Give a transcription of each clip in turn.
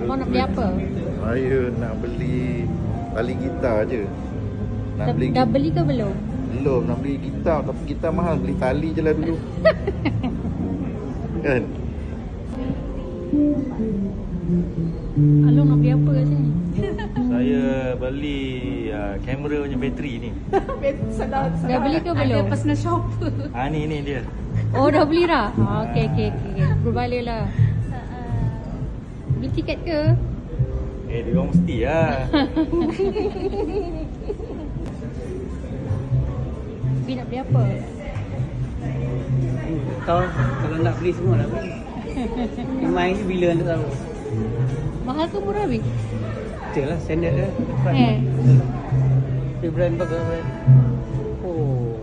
Abang nak beli apa? Saya nak beli tali gitar je. Dah beli ke belum? Belum, nak beli gitar. Tapi gitar mahal, beli tali je lah dulu. Kan? Along nak beli apa kat sini? Saya beli kamera punya bateri ni. Dah beli ke belum? Ada personal shopper. Ni dia. Oh, dah beli dah? Okey. Berbalik lah. Beli tiket ke? Dia orang mesti lah. Bi nak beli apa? Kau kalau nak beli semua lah beli. Main ni bila anda tahu? Mahal ke murah, Bi? Betul lah, standard dia. Dia brand bagus brand. Oh.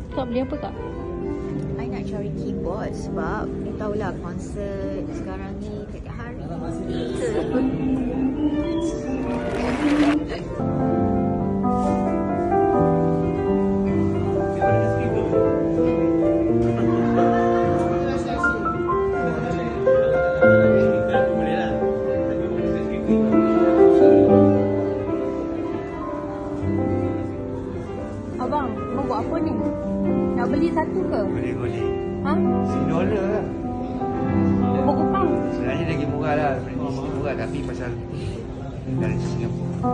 Kak beli apa kak? I nak cari keyboard sebab you tahulah konsert sekarang ni tiap hari. Abang buat apa ni? Nak beli satu ke? Boleh. Ha? $10 lah. Berapa pound? Sebenarnya lagi murah lah. Sebenarnya murah tapi pasal dari Singapura.